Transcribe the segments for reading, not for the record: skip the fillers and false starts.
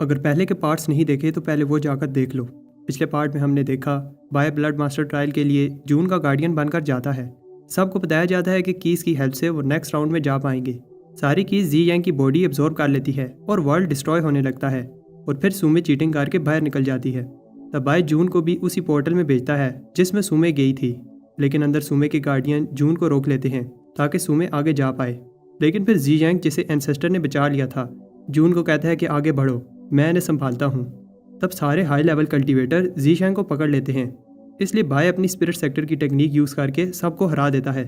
अगर पहले के पार्ट्स नहीं देखे तो पहले वो जाकर देख लो। पिछले पार्ट में हमने देखा बाय ब्लड मास्टर ट्रायल के लिए जून का गार्डियन बनकर जाता है। सबको बताया जाता है कि कीज की हेल्प से वो नेक्स्ट राउंड में जा पाएंगे। सारी कीज जी यांग की बॉडी एब्जॉर्ब कर लेती है और वर्ल्ड डिस्ट्रॉय होने लगता है और फिर सुमे चीटिंग करके बाहर निकल जाती है। तब बाय जून को भी उसी पोर्टल में भेजता है जिसमें सुमे गई थी, लेकिन अंदर सुमे के गार्डियन जून को रोक लेते हैं ताकि सुमे आगे जा पाए। लेकिन फिर जी यांग जिसे एंसेस्टर ने बचा लिया था जून को कहता है कि आगे बढ़ो, मैं इन्हें संभालता हूँ। तब सारे हाई लेवल कल्टीवेटर जीशैंग को पकड़ लेते हैं, इसलिए बाय अपनी स्पिरिट सेक्टर की टेक्निक यूज़ करके सबको हरा देता है।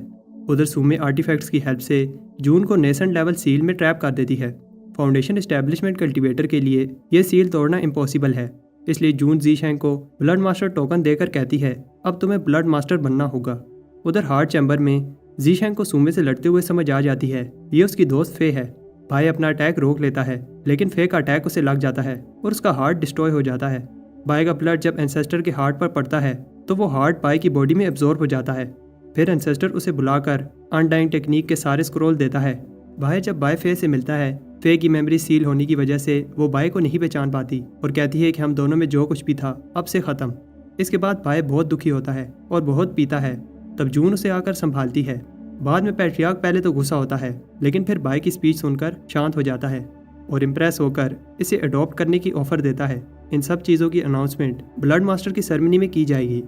उधर सुमे आर्टिफैक्ट्स की हेल्प से जून को नेसेंट लेवल सील में ट्रैप कर देती है। फाउंडेशन एस्टेब्लिशमेंट कल्टीवेटर के लिए यह सील तोड़ना इम्पॉसिबल है, इसलिए जून जीशैंग को ब्लड मास्टर टोकन देकर कहती है अब तुम्हें ब्लड मास्टर बनना होगा। उधर हार्ट चैम्बर में जीशैंग को सुमे से लड़ते हुए समझ आ जाती है ये उसकी दोस्त फे है। भाई अपना अटैक रोक लेता है, लेकिन फे का अटैक उसे लग जाता है और उसका हार्ट डिस्ट्रॉय हो जाता है। भाई का ब्लड जब एंसेस्टर के हार्ट पर पड़ता है तो वो हार्ट भाई की बॉडी में एब्जॉर्ब हो जाता है। फिर एंसेस्टर उसे बुलाकर अनडाइंग टेक्निक के सारे स्क्रोल देता है। भाई जब बाय फे से मिलता है, फे की मेमोरी सील होने की वजह से वो बाय को नहीं पहचान पाती और कहती है कि हम दोनों में जो कुछ भी था अब से ख़त्म। इसके बाद बाय बहुत दुखी होता है और बहुत पीता है। तब जून उसे आकर संभालती है। बाद में पैट्रियार्क पहले तो गुस्सा होता है, लेकिन फिर बाय की स्पीच सुनकर शांत हो जाता है और इम्प्रेस होकर इसे अडॉप्ट करने की ऑफर देता है। इन सब चीज़ों की अनाउंसमेंट ब्लड मास्टर की सेरेमनी में की जाएगी।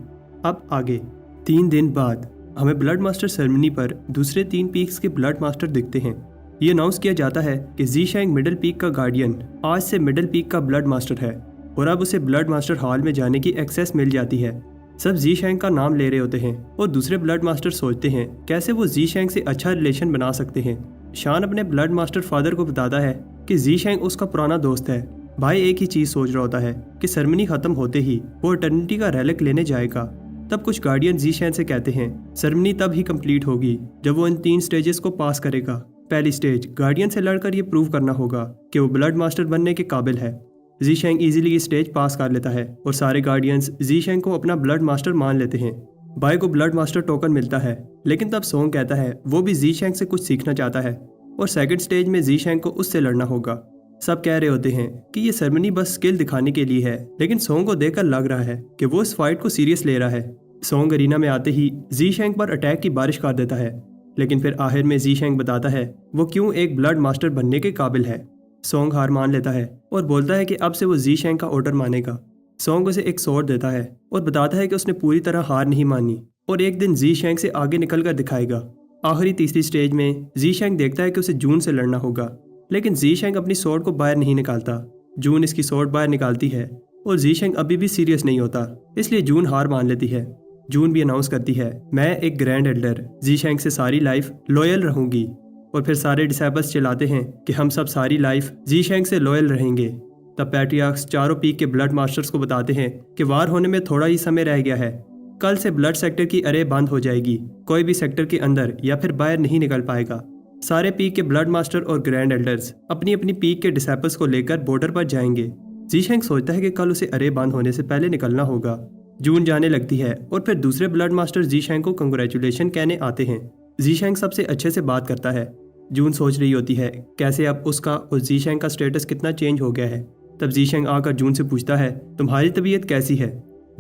अब आगे 3 दिन बाद हमें ब्लड मास्टर सेरेमनी पर दूसरे 3 पीक्स के ब्लड मास्टर दिखते हैं। ये अनाउंस किया जाता है कि जीशैंग मिडिल पीक का गार्डियन आज से मिडिल पीक का ब्लड मास्टर है और अब उसे ब्लड मास्टर हॉल में जाने की एक्सेस मिल जाती है। सब जीशैंग का नाम ले रहे होते हैं और दूसरे ब्लड मास्टर सोचते हैं कैसे वो जीशैंग से अच्छा रिलेशन बना सकते हैं। शान अपने ब्लड मास्टर फादर को बताता है कि जीशैंग उसका पुराना दोस्त है। भाई एक ही चीज सोच रहा होता है कि सेरेमनी खत्म होते ही वो इटर्निटी का रेलिक लेने जाएगा। तब कुछ गार्डियन जीशैंग से कहते हैं सेरेमनी तब ही कंप्लीट होगी जब वो इन 3 स्टेजेस को पास करेगा। पहली स्टेज गार्डियन से लड़कर ये प्रूव करना होगा कि वो ब्लड मास्टर बनने के काबिल है। जीशैंग इजीली ये स्टेज पास कर लेता है और सारे गार्डियंस जीशैंग को अपना ब्लड मास्टर मान लेते हैं। बाय को ब्लड मास्टर टोकन मिलता है, लेकिन तब सोंग कहता है वो भी जीशैंग से कुछ सीखना चाहता है और सेकंड स्टेज में जीशैंग को उससे लड़ना होगा। सब कह रहे होते हैं कि ये सेरेमनी बस स्किल दिखाने के लिए है, लेकिन सोंग को देखकर लग रहा है कि वो इस फाइट को सीरियस ले रहा है। सोंग अरीना में आते ही जीशैंग पर अटैक की बारिश कर देता है, लेकिन फिर आखिर में जीशैंग बताता है वो क्यों एक ब्लड मास्टर बनने के काबिल है। सोंग हार मान लेता है और बोलता है कि अब से वो जीशैंग का ऑर्डर मानेगा। सोंग उसे एक स्वॉर्ड देता है और बताता है कि उसने पूरी तरह हार नहीं मानी और एक दिन जीशैंग से आगे निकल कर दिखाएगा। आखिरी तीसरी स्टेज में जीशैंग देखता है कि उसे जून से लड़ना होगा, लेकिन जीशैंग अपनी स्वॉर्ड को बाहर नहीं निकालता। जून इसकी स्वॉर्ड बाहर निकालती है और जीशैंग अभी भी सीरियस नहीं होता, इसलिए जून हार मान लेती है। जून भी अनाउंस करती है मैं एक ग्रैंड एल्डर जीशैंग से सारी लाइफ लॉयल रहूंगी। और फिर सारे डिसाइबल्स चिल्लाते हैं कि हम सब सारी लाइफ जीशैंग से लॉयल रहेंगे। तब पैट्रियार्क्स चारों पीक के ब्लड मास्टर्स को बताते हैं कि वार होने में थोड़ा ही समय रह गया है। कल से ब्लड सेक्टर की अरे बंद हो जाएगी, कोई भी सेक्टर के अंदर या फिर बाहर नहीं निकल पाएगा। सारे पीक के ब्लड मास्टर और ग्रैंड एल्डर्स अपनी अपनी पीक के डिसाइबल्स को लेकर बॉर्डर पर जाएंगे। जीशैंग सोचता है कि कल उसे अरे बंद होने से पहले निकलना होगा। जून जाने लगती है और फिर दूसरे ब्लड मास्टर जीशैंग को कंग्रेचुलेशन कहने आते हैं। जीशैंग सबसे अच्छे से बात करता है। जून सोच रही होती है कैसे अब उसका और जीशैंग का स्टेटस कितना चेंज हो गया है। तब जीशैंग आकर जून से पूछता है तुम्हारी तबीयत कैसी है।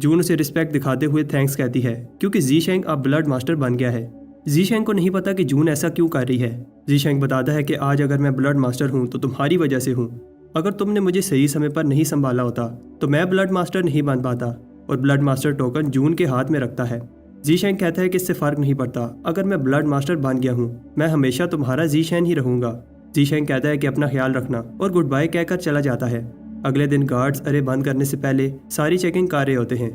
जून उसे रिस्पेक्ट दिखाते हुए थैंक्स कहती है क्योंकि जीशैंग अब ब्लड मास्टर बन गया है। जीशैंग को नहीं पता कि जून ऐसा क्यों कर रही है। जीशैंग बताता है कि आज अगर मैं ब्लड मास्टर हूँ तो तुम्हारी वजह से हूँ। अगर तुमने मुझे सही समय पर नहीं संभाला होता तो मैं ब्लड मास्टर नहीं बन पाता। और ब्लड मास्टर टोकन जून के हाथ में रखता है। जीशैंग कहता है कि इससे फर्क नहीं पड़ता, अगर मैं ब्लड मास्टर बन गया हूँ मैं हमेशा तुम्हारा जीशैंग ही रहूंगा। जीशैंग कहता है कि अपना ख्याल रखना और गुड बाय कहकर चला जाता है। अगले दिन गार्ड्स अरे बंद करने से पहले सारी चेकिंग कर रहे होते हैं।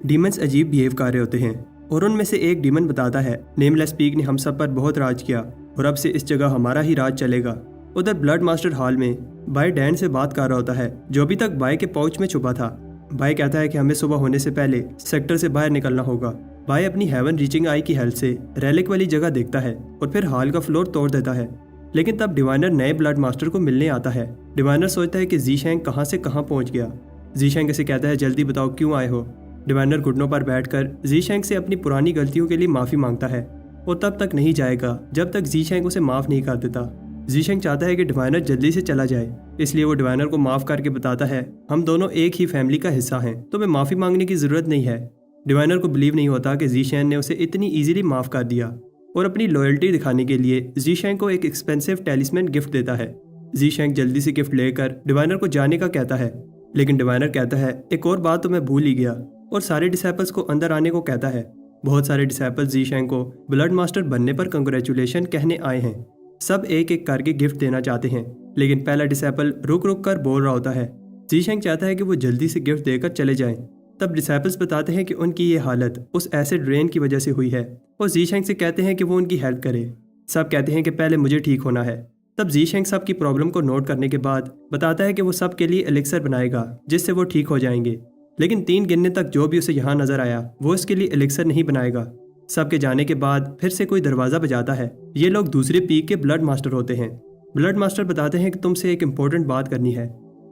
डीमंस अजीब बिहेव कर रहे होते हैं और उनमें से एक डीमन बताता है नेमलेस पीक ने हम सब पर बहुत राज किया और अब से इस जगह हमारा ही राज चलेगा। उधर ब्लड मास्टर हॉल में बाय डैन से बात कर रहा होता है जो अभी तक बाय के पाउच में छुपा था। बाय कहता है कि हमें सुबह होने से पहले सेक्टर से बाहर निकलना होगा। बाय अपनी हेवन रीचिंग आई की हेल्प से रेलिक वाली जगह देखता है और फिर हॉल का फ्लोर तोड़ देता है। लेकिन तब डिवाइनर नए ब्लड मास्टर को मिलने आता है। डिवाइनर सोचता है कि जीशैंग कहाँ से कहाँ पहुँच गया। जीशैंग इसे कहता है जल्दी बताओ क्यों आए हो। डिवाइनर घुटनों पर बैठकर जीशैंग से अपनी पुरानी गलतियों के लिए माफ़ी मांगता है और तब तक नहीं जाएगा जब तक जीशैंग उसे माफ़ नहीं कर देता। जीशेंग चाहता है कि डिवाइनर जल्दी से चला जाए, इसलिए वो डिवाइनर को माफ़ करके बताता है हम दोनों एक ही फैमिली का हिस्सा हैं, तो मैं माफ़ी मांगने की ज़रूरत नहीं है। डिवाइनर को बिलीव नहीं होता कि जीशेंग ने उसे इतनी ईजिली माफ़ कर दिया और अपनी लॉयल्टी दिखाने के लिए जीशेंग को एक एक्सपेंसिव टेलिस्मैन गिफ्ट देता है। जीशेंग जल्दी से गिफ्ट लेकर डिवाइनर को जाने का कहता है, लेकिन डिवाइनर कहता है एक और बात तो मैं भूल ही गया, और सारे डिसाइपल्स को अंदर आने को कहता है। बहुत सारे डिसाइपल्स जीशेंग को ब्लड मास्टर बनने पर कंग्रेचुलेशन कहने आए हैं। सब एक एक करके गिफ्ट देना चाहते हैं, लेकिन पहला डिसाइपल रुक रुक कर बोल रहा होता है। जीशेंग चाहता है कि वो जल्दी से गिफ्ट देकर चले जाएं। तब डिसाइपल्स बताते हैं कि उनकी ये हालत उस एसिड रेन की वजह से हुई है, और जीशेंग से कहते हैं कि वो उनकी हेल्प करे। सब कहते हैं कि पहले मुझे ठीक होना है। तब जीशेंग सब की प्रॉब्लम को नोट करने के बाद बताता है कि वो सब के लिए एलिक्सर बनाएगा जिससे वो ठीक हो जाएंगे, लेकिन 3 गिनने तक जो भी उसे यहाँ नजर आया वो इसके लिए एलिक्सर नहीं बनाएगा। सबके जाने के बाद फिर से कोई दरवाज़ा बजाता है। ये लोग दूसरे पीक के ब्लड मास्टर होते हैं। ब्लड मास्टर बताते हैं कि तुमसे एक इम्पोर्टेंट बात करनी है।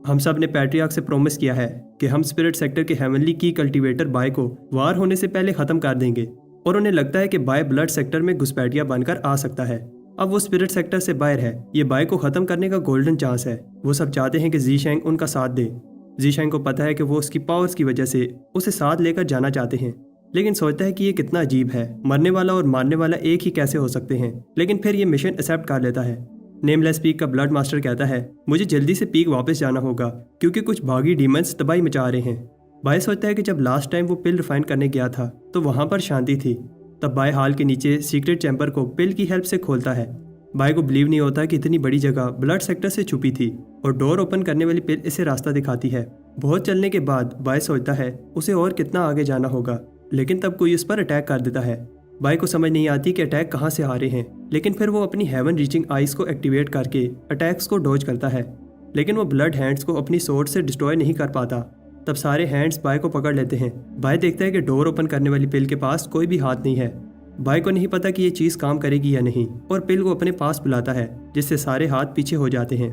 हम सब ने पैट्रियार्क से प्रॉमिस किया है कि हम स्पिरिट सेक्टर के हेवनली की कल्टीवेटर बाय को वार होने से पहले ख़त्म कर देंगे, और उन्हें लगता है कि बाय ब्लड सेक्टर में घुसपैठिया बनकर आ सकता है। अब वो स्पिरिट सेक्टर से बाहर है। ये बाय को ख़त्म करने का गोल्डन चांस है। वो सब चाहते हैं कि जीशेंग उनका साथ दे। जीशेंग को पता है कि वो उसकी पावर्स की वजह से उसे साथ लेकर जाना चाहते हैं, लेकिन सोचता है कि ये कितना अजीब है, मरने वाला और मारने वाला एक ही कैसे हो सकते हैं। लेकिन फिर ये मिशन एक्सेप्ट कर लेता है। नेमलेस पीक का ब्लड मास्टर कहता है मुझे जल्दी से पीक वापस जाना होगा क्योंकि कुछ भागी डीमंस तबाही मचा रहे हैं। बाय सोचता है कि जब लास्ट टाइम वो पिल रिफाइन करने गया था तो वहाँ पर शांति थी। तब बाय हाल के नीचे सीक्रेट चैम्बर को पिल की हेल्प से खोलता है। बाय को बिलीव नहीं होता कि इतनी बड़ी जगह ब्लड सेक्टर से छुपी थी, और डोर ओपन करने वाली पिल इसे रास्ता दिखाती है। बहुत चलने के बाद बाय सोचता है उसे और कितना आगे जाना होगा, लेकिन तब कोई उस पर अटैक कर देता है। बाय को समझ नहीं आती कि अटैक कहाँ से आ रहे हैं, लेकिन फिर वो अपनी हेवन रीचिंग आइज को एक्टिवेट करके अटैक्स को डॉज करता है, लेकिन वो ब्लड हैंड्स को अपनी सोर्ड से डिस्ट्रॉय नहीं कर पाता। तब सारे हैंड्स बाय को पकड़ लेते हैं। बाय देखता है कि डोर ओपन करने वाली पिल के पास कोई भी हाथ नहीं है। बाय को नहीं पता कि ये चीज़ काम करेगी या नहीं, और पिल को अपने पास बुलाता है जिससे सारे हाथ पीछे हो जाते हैं।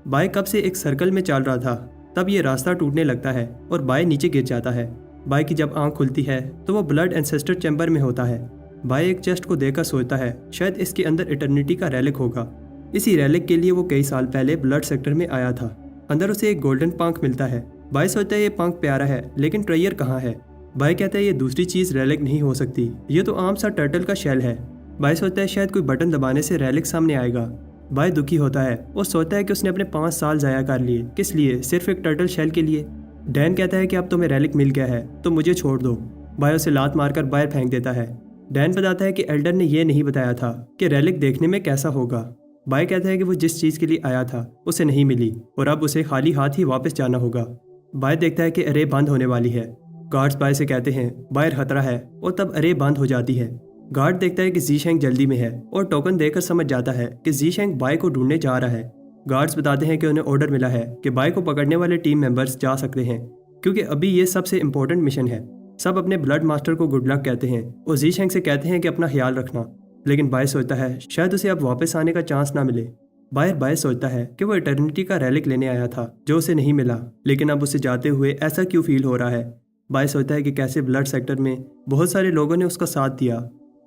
बाय कब से एक सर्कल में चल रहा था, तब ये रास्ता टूटने लगता है और बाय नीचे गिर जाता है। बाय की जब आंख खुलती है तो वो ब्लड एंसेस्टर चैम्बर में होता है। बाय एक चेस्ट को देखकर सोचता है शायद इसके अंदर इटर्निटी का रेलिक होगा। इसी रेलिक के लिए वो कई साल पहले ब्लड सेक्टर में आया था। अंदर उसे एक गोल्डन पंख मिलता है। बाय सोचता है ये पंख प्यारा है, लेकिन ट्रेयर कहाँ है। बाय कहता है ये दूसरी चीज़ रेलिक नहीं हो सकती, ये तो आम सा टर्टल का शेल है। बाय सोचता है शायद कोई बटन दबाने से रेलिक सामने आएगा। बाय दुखी होता है और सोचता है कि उसने अपने 5 साल ज़ाया कर लिए, किस लिए, सिर्फ एक टर्टल शेल के लिए। डैन कहता है कि अब तुम्हें रेलिक मिल गया है तो मुझे छोड़ दो। बाय उसे लात मारकर बाहर फेंक देता है। डैन बताता है कि एल्डर ने यह नहीं बताया था कि रेलिक देखने में कैसा होगा। बाय कहता है कि वो जिस चीज़ के लिए आया था उसे नहीं मिली और अब उसे खाली हाथ ही वापस जाना होगा। बाय देखता है कि अरे बंद होने वाली है। गार्ड्स बाय से कहते हैं बाहर खतरा है, और तब अरे बंद हो जाती है। गार्ड देखता है कि जीशेंग जल्दी में है और टोकन देकर समझ जाता है कि जीशेंग बाय को ढूंढने जा रहा है। गार्ड्स बताते हैं कि उन्हें ऑर्डर मिला है कि बाय को पकड़ने वाले टीम मेंबर्स जा सकते हैं, क्योंकि अभी ये सबसे इम्पोर्टेंट मिशन है। सब अपने ब्लड मास्टर को गुड लक कहते हैं और जीशेंग से कहते हैं कि अपना ख्याल रखना, लेकिन बाय सोचता है शायद उसे अब वापस आने का चांस ना मिले। बाय सोचता है कि वो इटर्निटी का रेलिक लेने आया था जो उसे नहीं मिला, लेकिन अब उसे जाते हुए ऐसा क्यों फील हो रहा है। बाय सोचता है कि कैसे ब्लड सेक्टर में बहुत सारे लोगों ने उसका साथ दिया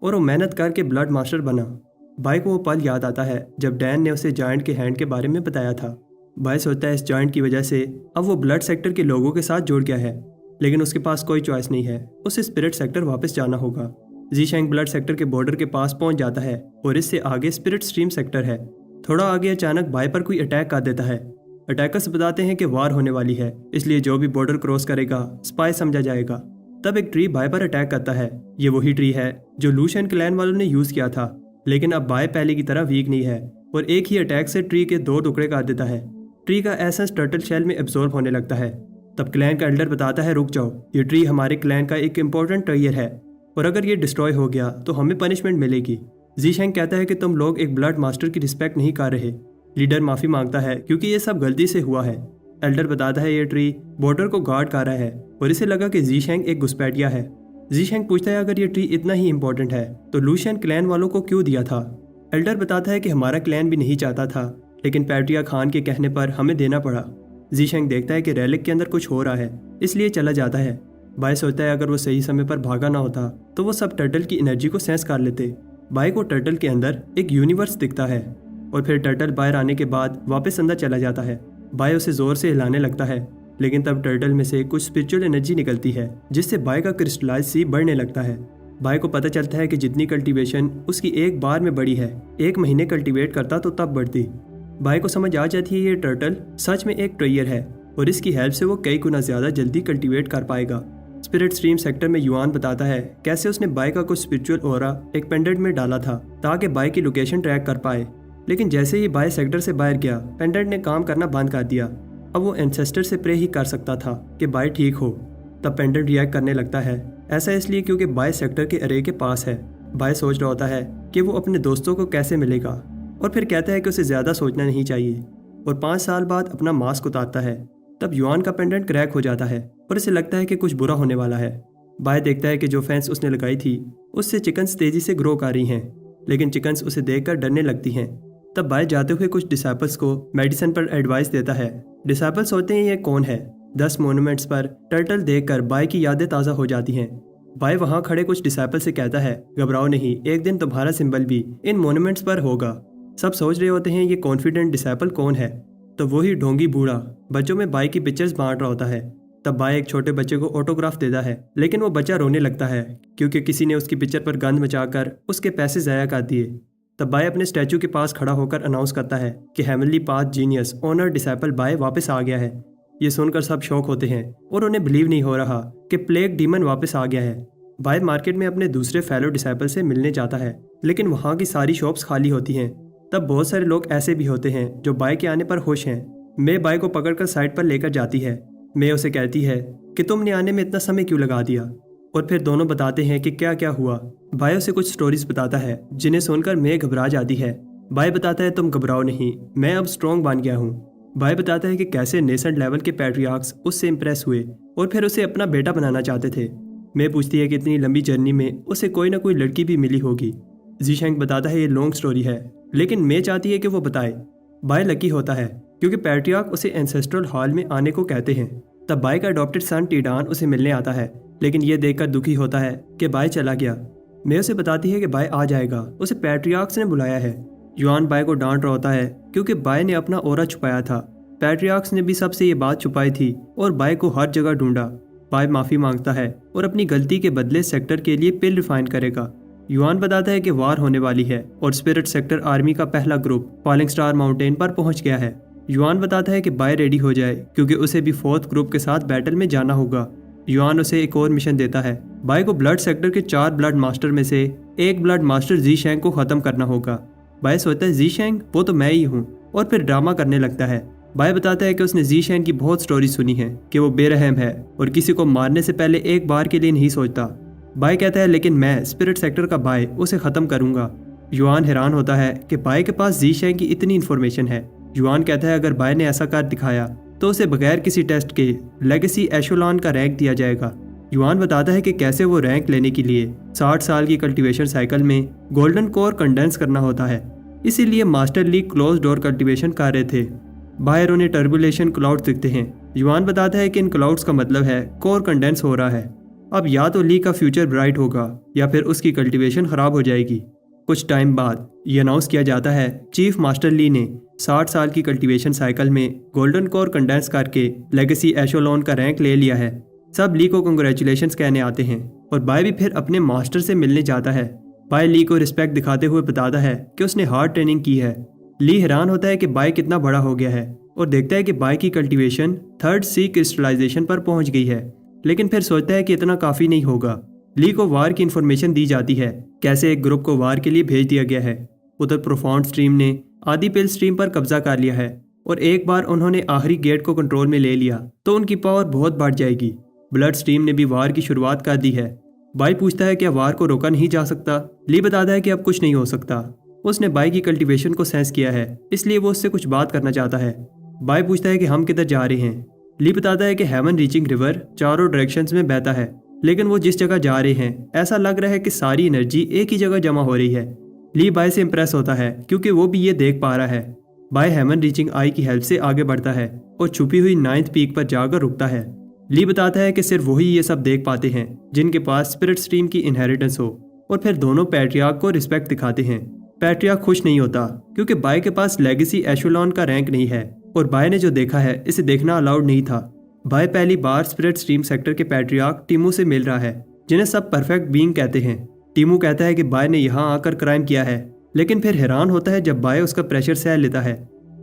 और वो मेहनत करके ब्लड मास्टर बना। बाय को वो पल याद आता है जब डैन ने उसे जायंट के हैंड के बारे में बताया था। बाय सोचता है इस जायंट की वजह से अब वो ब्लड सेक्टर के लोगों के साथ जुड़ गया है, लेकिन उसके पास कोई चॉइस नहीं है, उसे स्पिरिट सेक्टर वापस जाना होगा। जीशेंग ब्लड सेक्टर के बॉर्डर के पास पहुंच जाता है और इससे आगे स्पिरिट स्ट्रीम सेक्टर है। थोड़ा आगे अचानक बाय पर कोई अटैक कर देता है। अटैकर्स बताते हैं कि वार होने वाली है, इसलिए जो भी बॉर्डर क्रॉस करेगा स्पाई समझा जाएगा। तब एक ट्री बाय पर अटैक करता है। ये वही ट्री है जो लूशियन क्लैन वालों ने यूज किया था, लेकिन अब बाय पहले की तरह वीक नहीं है और एक ही अटैक से ट्री के 2 टुकड़े कर देता है। ट्री का एसेंस टर्टल शेल में एब्जॉर्ब होने लगता है। तब क्लैन का एल्डर बताता है रुक जाओ, ये ट्री हमारे क्लैन का एक इम्पोर्टेंट ट्रेयर है और अगर ये डिस्ट्रॉय हो गया तो हमें पनिशमेंट मिलेगी। जीशेंग कहता है कि तुम लोग एक ब्लड मास्टर की रिस्पेक्ट नहीं कर रहे। लीडर माफी मांगता है क्योंकि ये सब गलती से हुआ है। एल्डर बताता है ये ट्री बॉर्डर को गार्ड कर रहा है और इसे लगा कि जीशेंग एक घुसपैठिया है। जीशेंग पूछता है अगर ये ट्री इतना ही इंपॉर्टेंट है तो लूशियन क्लैन वालों को क्यों दिया था। एल्डर बताता है कि हमारा क्लैन भी नहीं चाहता था, लेकिन पैट्रिया खान के कहने पर हमें देना पड़ा। जीशेंग देखता है कि रेलिक के अंदर कुछ हो रहा है, इसलिए चला जाता है। बाय सोचता है अगर वो सही समय पर भागा ना होता तो वो सब टर्टल की एनर्जी को सेंस कर लेते। बाय को टर्टल के अंदर एक यूनिवर्स दिखता है। और फिर टर्टल बाहर आने के बाद वापस अंदर चला जाता है। बाय उसे जोर से हिलाने लगता है, लेकिन तब टर्टल में से कुछ स्पिरिचुअल एनर्जी निकलती है जिससे बाय का क्रिस्टलाइज सी बढ़ने लगता है। बाय को पता चलता है कि जितनी कल्टीवेशन उसकी एक बार में बढ़ी है, 1 महीने कल्टीवेट करता तो तब बढ़ती। बाय को समझ आ जाती है ये टर्टल सच में एक ट्रेयर है और इसकी हेल्प से वो कई गुना ज़्यादा जल्दी कल्टीवेट कर पाएगा। स्पिरिट स्ट्रीम सेक्टर में युआन बताता है कैसे उसने बाय का कुछ स्पिरिचुअल ऑरा एक पेंडेंट में डाला था ताकि बाय की लोकेशन ट्रैक कर पाए, लेकिन जैसे ही बाय सेक्टर से बाहर गया, पेंडेंट ने काम करना बंद कर दिया। अब वो एंसेस्टर से प्रे ही कर सकता था कि बाय ठीक हो। तब पेंडेंट रिएक्ट करने लगता है, ऐसा इसलिए क्योंकि बाय सेक्टर के अरे के पास है। बाय सोच रहा होता है कि वो अपने दोस्तों को कैसे मिलेगा और फिर कहता है कि उसे ज़्यादा सोचना नहीं चाहिए और 5 साल बाद अपना मास्क उतारता है। तब युआन का पेंडेंट क्रैक हो जाता है और इसे लगता है कि कुछ बुरा होने वाला है। बाय देखता है कि जो फेंस उसने लगाई थी उससे चिकन्स तेज़ी से ग्रो कर रही हैं, लेकिन चिकन्स उसे देखकर डरने लगती हैं। तब बाय जाते हुए कुछ डिसाइपल्स को मेडिसिन पर एडवाइस देता है। डिसाइपल्स सोचते हैं ये कौन है। 10 मॉन्यूमेंट्स पर टर्टल देखकर बाय की यादें ताज़ा हो जाती हैं। बाय वहाँ खड़े कुछ डिसाइपल से कहता है, घबराओ नहीं, एक दिन तुम्हारा सिंबल भी इन मॉन्यूमेंट्स पर होगा। सब सोच रहे होते हैं ये कॉन्फिडेंट डिसाइपल कौन है। तो वही ढोंगी बूढ़ा बच्चों में बाय की पिक्चर्स बांट रहा होता है। तब बाय एक छोटे बच्चे को ऑटोग्राफ देता है, लेकिन वो बच्चा रोने लगता है क्योंकि किसी ने उसकी पिक्चर पर गंद मचाकर उसके पैसे ज़ाया कर दिए। तब बाय अपने स्टैचू के पास खड़ा होकर अनाउंस करता है कि heavenly path genius honour disciple बाय वापस आ गया है। ये सुनकर सब शौक होते हैं और उन्हें बिलीव नहीं हो रहा कि प्लेग डीमन वापस आ गया है। बाय मार्केट में अपने दूसरे फेलो डिसाइपल से मिलने जाता है, लेकिन वहाँ की सारी शॉप्स खाली होती हैं। तब बहुत सारे लोग ऐसे भी होते हैं जो बाय के आने पर खुश हैं। मे बाय को पकड़कर साइड पर लेकर जाती है। मे उसे कहती है कि तुमने आने में इतना समय क्यों लगा दिया, और फिर दोनों बताते हैं कि क्या क्या हुआ। बाय उसे कुछ स्टोरीज बताता है जिन्हें सुनकर मे घबरा जाती है। बाय बताता है तुम घबराओ नहीं, मैं अब स्ट्रॉन्ग बन गया हूँ। बाय बताता है कि कैसे नेसेंट लेवल के पैट्रियार्क्स उससे इम्प्रेस हुए और फिर उसे अपना बेटा बनाना चाहते थे। मे पूछती है कि इतनी लंबी जर्नी में उसे कोई ना कोई लड़की भी मिली होगी। जीशेंग बताता है ये लॉन्ग स्टोरी है, लेकिन मे चाहती है कि वो बताए। बाय लकी होता है क्योंकि पैट्रियार्क उसे एंसेस्ट्रल हॉल में आने को कहते हैं। तब बाय का अडॉप्टेड सन टीडान उसे मिलने आता है, लेकिन ये देखकर दुखी होता है कि बाय चला गया। मे उसे बताती है कि बाय आ जाएगा, उसे पैट्रियार्क्स ने बुलाया है। युआन बाय को डांट रहा होता है क्योंकि बाय ने अपना ऑरा छुपाया था। पैट्रियार्क्स ने भी सबसे ये बात छुपाई थी और बाय को हर जगह ढूंढा। बाय माफ़ी मांगता है और अपनी गलती के बदले सेक्टर के लिए पिल रिफाइन करेगा। युआन बताता है कि वार होने वाली है और स्पिरिट सेक्टर आर्मी का पहला ग्रुप फॉलिंग स्टार माउंटेन पर पहुंच गया है। युआन बताता है कि बाय रेडी हो जाए क्योंकि उसे भी 4th ग्रुप के साथ बैटल में जाना होगा। युआन उसे एक और मिशन देता है। बाय को ब्लड सेक्टर के 4 ब्लड मास्टर में से एक ब्लड मास्टर जीशेंग को ख़त्म करना होगा। बाय सोचता है जीशेंग वो तो मैं ही हूँ और फिर ड्रामा करने लगता है। बाय बताता है कि उसने जीशेंग की बहुत स्टोरी सुनी है कि वो बेरहम है और किसी को मारने से पहले एक बार के लिए नहीं सोचता। बाय कहता है लेकिन मैं स्पिरिट सेक्टर का बाय उसे ख़त्म करूंगा। युआन हैरान होता है कि बाय के पास जीशेंग की इतनी इन्फॉर्मेशन है। युआन कहता है अगर बाय ने ऐसा कर दिखाया तो उसे बगैर किसी टेस्ट के लेगेसी एशोलॉन का रैंक दिया जाएगा। युआन बताता है कि कैसे वो रैंक लेने के लिए 60 साल की कल्टीवेशन साइकिल में गोल्डन कोर कंडेंस करना होता है, इसीलिए master league close door cultivation कर रहे थे। बाहर उन्हें टर्बुलेशन क्लाउड दिखते हैं। युआन बताता है कि इन क्लाउड्स का मतलब है कोर कंडेंस हो रहा है। अब या तो ली का फ्यूचर ब्राइट होगा या फिर उसकी कल्टीवेशन खराब हो जाएगी। कुछ टाइम बाद ये अनाउंस किया जाता है चीफ मास्टर ली ने 60 साल की कल्टीवेशन साइकिल में गोल्डन कोर कंडेंस करके लेगेसी एशोलॉन का रैंक ले लिया है। सब ली को कंग्रेचुलेशंस कहने आते हैं और बाय भी फिर अपने मास्टर से मिलने जाता है। बाय ली को रिस्पेक्ट दिखाते हुए बताता है कि उसने हार्ड ट्रेनिंग की है। ली हैरान होता है कि बाय कितना बड़ा हो गया है और देखता है कि बाय की कल्टीवेशन 3rd सी क्रिस्टलाइजेशन पर पहुंच गई है, लेकिन फिर सोचता है कि इतना काफ़ी नहीं होगा। ली को वार की इन्फॉर्मेशन दी जाती है, कैसे एक ग्रुप को वार के लिए भेज दिया गया है। उधर प्रोफाउंड स्ट्रीम ने आदि पिल स्ट्रीम पर कब्जा कर लिया है और एक बार उन्होंने आखिरी गेट को कंट्रोल में ले लिया तो उनकी पावर बहुत बढ़ जाएगी। ब्लड स्ट्रीम ने भी वार की शुरुआत कर दी है। बाय पूछता है क्या वार को रोका नहीं जा सकता। ली बताता है कि अब कुछ नहीं हो सकता। उसने बाय की कल्टीवेशन को सेंस किया है, इसलिए वो उससे कुछ बात करना चाहता है। बाय पूछता है कि हम किधर जा रहे हैं। ली बताता है कि हेवन रीचिंग रिवर चारों डायरेक्शंस में बहता है, लेकिन वो जिस जगह जा रहे हैं ऐसा लग रहा है कि सारी एनर्जी एक ही जगह जमा हो रही है। ली बाय से इंप्रेस होता है क्योंकि वो भी ये देख पा रहा है। बाय हेवन रीचिंग आई की हेल्प से आगे बढ़ता है और छुपी हुई 9th पीक पर जाकर रुकता है। ली बताता है कि सिर्फ वही ये सब देख पाते हैं जिनके पास स्पिरिट स्ट्रीम की इनहेरिटेंस हो, और फिर दोनों पैट्रियार्क को रिस्पेक्ट दिखाते हैं। पैट्रियार्क खुश नहीं होता क्योंकि बाय के पास लेगेसी एशेलॉन का रैंक नहीं है और बाय ने जो देखा है इसे देखना अलाउड नहीं था। बाय पहली बार स्पिरिट स्ट्रीम सेक्टर के पैट्रियार्क टीमू से मिल रहा है, जिन्हें सब परफेक्ट बीइंग कहते हैं। टीमू कहता है कि बाय ने यहाँ आकर क्राइम किया है, लेकिन फिर हैरान होता है जब बाय उसका प्रेशर सह लेता है।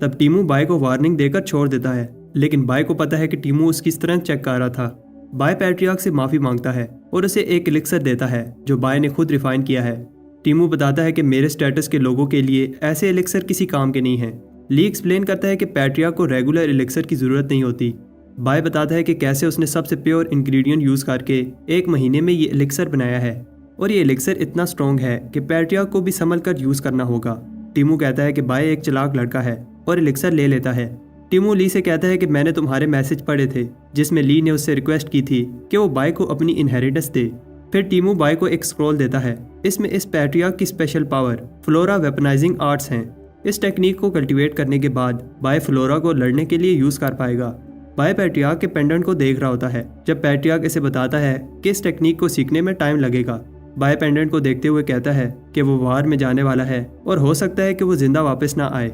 तब टीमू बाय को वार्निंग देकर छोड़ देता है, लेकिन बाय को पता है कि टीमू उसकी स्ट्रेंथ चेक कर रहा था। बाय पैट्रियार्क से माफी मांगता है और उसे एक एलिक्सर देता है जो बाय ने खुद रिफाइन किया है। टीमू बताता है कि मेरे स्टेटस के लोगों के लिए ऐसे एलिक्सर किसी काम के नहीं हैं। ली एक्सप्लेन करता है कि पैट्रियार्क को रेगुलर एलिक्सर की जरूरत नहीं होती। बाय बताता है कि कैसे उसने सबसे प्योर इंग्रेडिएंट यूज करके 1 महीने में ये एलिक्सर बनाया है और ये एलिक्सर इतना स्ट्रॉन्ग है कि पैट्रियार्क को भी संभल कर यूज करना होगा। टीमू कहता है कि बाय एक चालाक लड़का है और एलिक्सर ले लेता है। टीमू ली से कहता है कि मैंने तुम्हारे मैसेज पढ़े थे जिसमें ली ने उससे रिक्वेस्ट की थी कि वो बाय को अपनी इनहेरिटेंस दे। फिर टीमू बाय को एक स्क्रॉल देता है। इसमें इस पैट्रियार्क की special power flora weaponising arts हैं। इस टेक्निक को कल्टीवेट करने के बाद बाय फ्लोरा को लड़ने के लिए यूज कर पाएगा। बाय पैट्रियार्क के पेंडेंट को देख रहा होता है जब पैट्रियार्क इसे बताता है कि इस टेक्निक को सीखने में टाइम लगेगा। बाय पेंडेंट को देखते हुए कहता है कि वो वार में जाने वाला है और हो सकता है कि वो जिंदा वापस ना आए।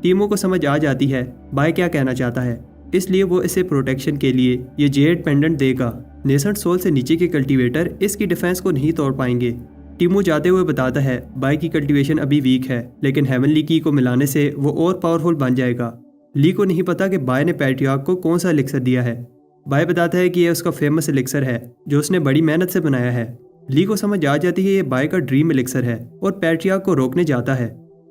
टीमू को समझ आ जाती है बाय क्या कहना चाहता है, इसलिए वो इसे प्रोटेक्शन के लिए ये जेड पेंडेंट देगा। नेसेंट सोल से नीचे के कल्टीवेटर इसकी डिफेंस को नहीं तोड़ पाएंगे। टीमू जाते हुए बताता है बाय की कल्टीवेशन अभी वीक है, लेकिन हेवनली की को मिलाने से वो और पावरफुल बन जाएगा। ली को नहीं पता कि बाय ने पैट्रियार्क को कौन सा एलिक्सर दिया है। बाय बताता है कि यह उसका फेमस एलिक्सर है जो उसने बड़ी मेहनत से बनाया है। ली को समझ आ जाती है ये बाय का ड्रीम एलिक्सर है और पैट्रियार्क को रोकने जाता है।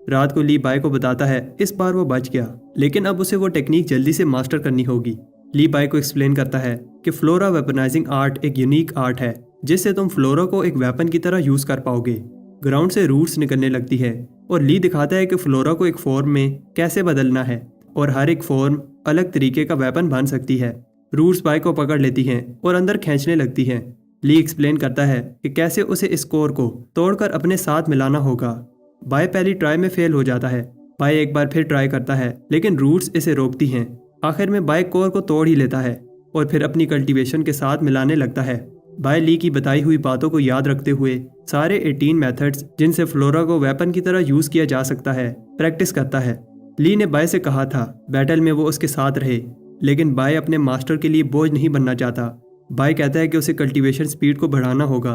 रात को ली बाय को बताता है इस बार वो बच गया, लेकिन अब उसे वो टेक्निक जल्दी से मास्टर करनी होगी। ली बाय को एक्सप्लेन करता है कि फ्लोरा वेपनाइजिंग आर्ट एक यूनिक आर्ट है जिससे तुम फ्लोरा को एक वेपन की तरह यूज कर पाओगे। ग्राउंड से रूट्स निकलने लगती है और ली दिखाता है कि फ्लोरा को एक फॉर्म में कैसे बदलना है और हर एक फॉर्म अलग तरीके का वेपन बन सकती है। रूट्स बाय को पकड़ लेती हैं और अंदर खींचने लगती हैं। ली एक्सप्लेन करता है कि कैसे उसे इस कोर को तोड़कर अपने साथ मिलाना होगा। बाय पहली ट्राई में फेल हो जाता है। बाय एक बार फिर ट्राई करता है, लेकिन रूट्स इसे रोकती हैं। आखिर में बाय कोर को तोड़ ही लेता है और फिर अपनी कल्टीवेशन के साथ मिलाने लगता है। बाय ली की बताई हुई बातों को याद रखते हुए सारे 18 मेथड्स जिनसे फ्लोरा को वेपन की तरह यूज किया जा सकता है प्रैक्टिस करता है। ली ने बाय से कहा था बैटल में वो उसके साथ रहे, लेकिन बाय अपने मास्टर के लिए बोझ नहीं बनना चाहता। बाय कहता है कि उसे कल्टीवेशन स्पीड को बढ़ाना होगा।